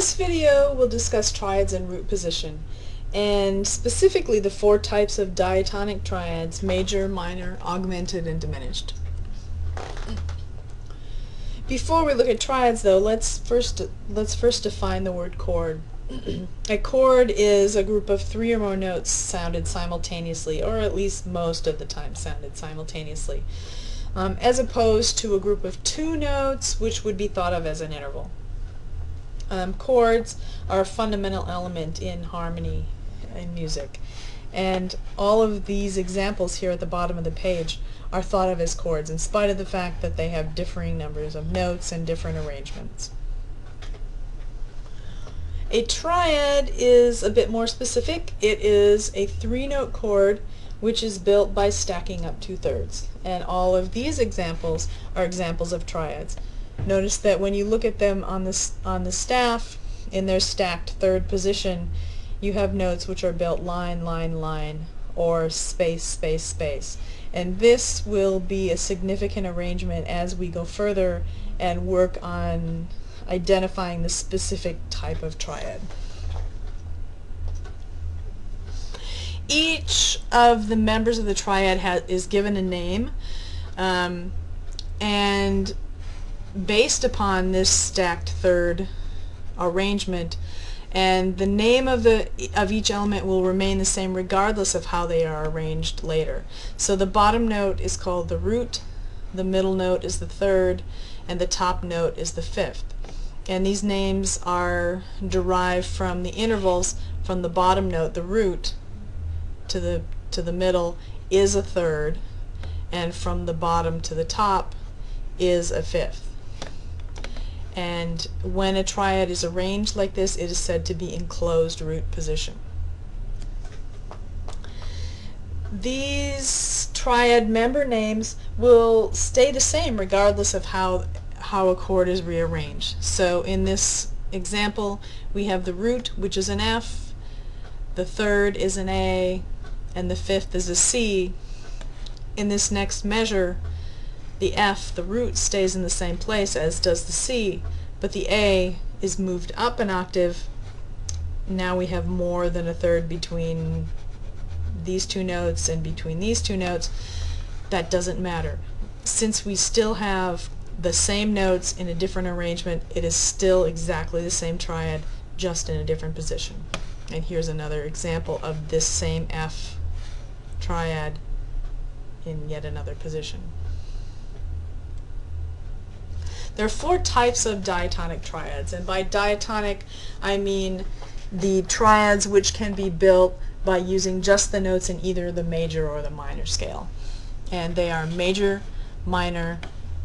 This video will discuss triads and root position, and specifically the four types of diatonic triads: major, minor, augmented, and diminished. Before we look at triads, though, let's first define the word chord. A chord is a group of three or more notes sounded simultaneously, or at least most of the time sounded simultaneously, as opposed to a group of two notes, which would be thought of as an interval. Chords are a fundamental element in harmony in music, and all of these examples here at the bottom of the page are thought of as chords, in spite of the fact that they have differing numbers of notes and different arrangements. A triad is a bit more specific. It is a three-note chord which is built by stacking up two-thirds, and all of these examples are examples of triads. Notice that when you look at them on the staff in their stacked third position, you have notes which are built line, line, line, or space, space, space. And this will be a significant arrangement as we go further and work on identifying the specific type of triad. Each of the members of the triad is given a name, and based upon this stacked third arrangement, and the name of each element will remain the same regardless of how they are arranged later. So the bottom note is called the root, the middle note is the third, and the top note is the fifth. And these names are derived from the intervals from the bottom note, the root, to the middle is a third, and from the bottom to the top is a fifth. And when a triad is arranged like this, it is said to be in closed root position. These triad member names will stay the same regardless of how a chord is rearranged. So in this example, we have the root, which is an F, the third is an A, and the fifth is a C. In this next measure, the F, the root, stays in the same place as does the C, but the A is moved up an octave. Now we have more than a third between these two notes and between these two notes. That doesn't matter. Since we still have the same notes in a different arrangement, it is still exactly the same triad, just in a different position. And here's another example of this same F triad in yet another position. There are four types of diatonic triads, and by diatonic I mean the triads which can be built by using just the notes in either the major or the minor scale. And they are major, minor,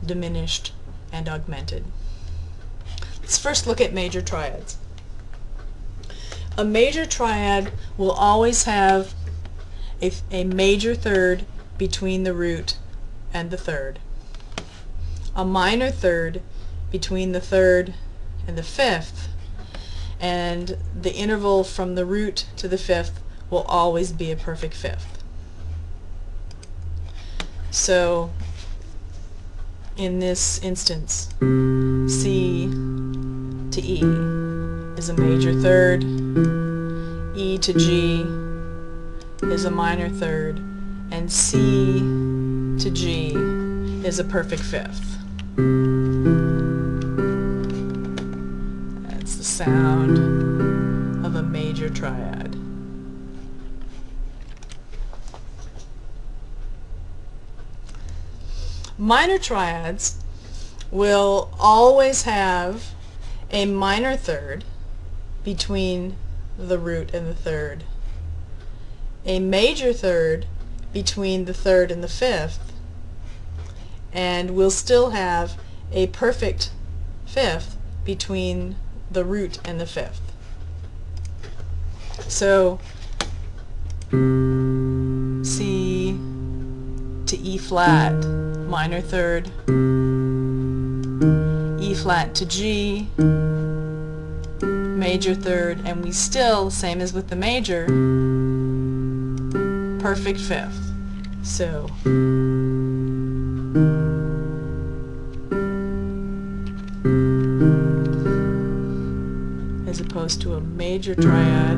diminished, and augmented. Let's first look at major triads. A major triad will always have a major third between the root and the third, a minor third between the third and the fifth, and the interval from the root to the fifth will always be a perfect fifth. So in this instance, C to E is a major third, E to G is a minor third, and C to G is a perfect fifth. That's the sound of a major triad. Minor triads will always have a minor third between the root and the third, a major third between the third and the fifth, and we'll still have a perfect fifth between the root and the fifth. So C to E flat, minor third, E flat to G, major third, and we still, same as with the major, perfect fifth. So opposed to a major triad,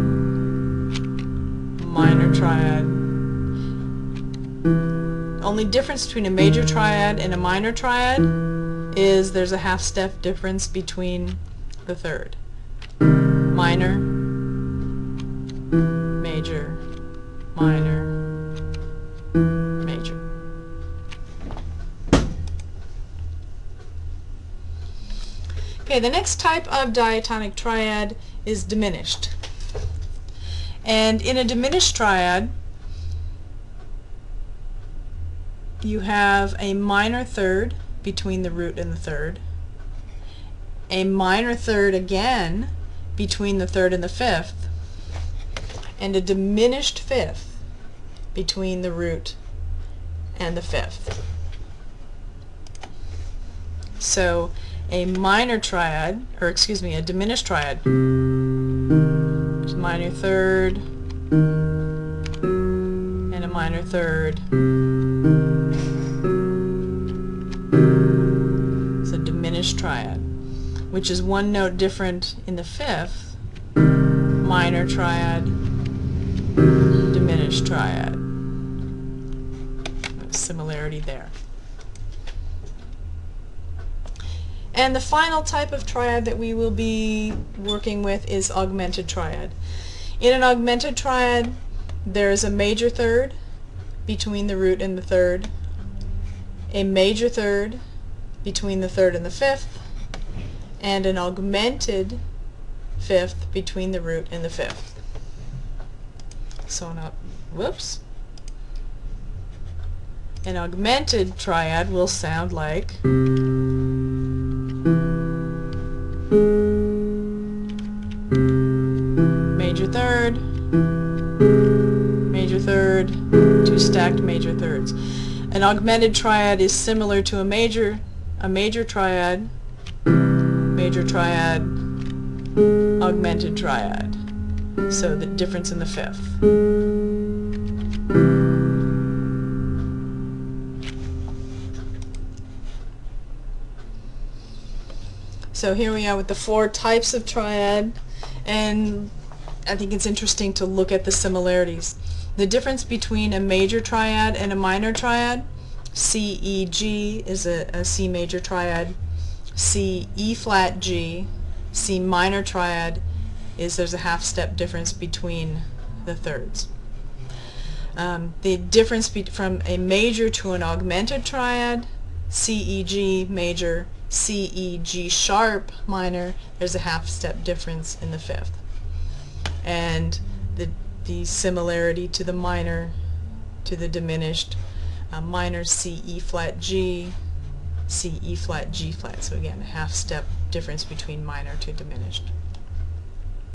minor triad. Only difference between a major triad and a minor triad is there's a half step difference between the third. Minor, major, minor, major. Okay, the next type of diatonic triad is diminished. And in a diminished triad, you have a minor third between the root and the third, a minor third again between the third and the fifth, and a diminished fifth between the root and the fifth. So a minor triad, or excuse me, a diminished triad, minor third and a minor third. It's a diminished triad, which is one note different in the fifth. Minor triad, diminished triad. Similarity there. And the final type of triad that we will be working with is augmented triad. In an augmented triad, there is a major third between the root and the third, a major third between the third and the fifth, and an augmented fifth between the root and the fifth. So whoops. An augmented triad will sound like major third, two stacked major thirds. An augmented triad is similar to a major triad, augmented triad. So the difference in the fifth. So here we are with the four types of triad, and I think it's interesting to look at the similarities. The difference between a major triad and a minor triad: C, E, G is a C major triad, C, E flat, G. C minor triad is there's a half step difference between the thirds. The difference from a major to an augmented triad: C, E, G major, C, E, G sharp minor, there's a half step difference in the fifth. And the similarity to the minor, to the diminished, minor C, E flat, G, C, E flat, G flat. So again, a half step difference between minor to diminished.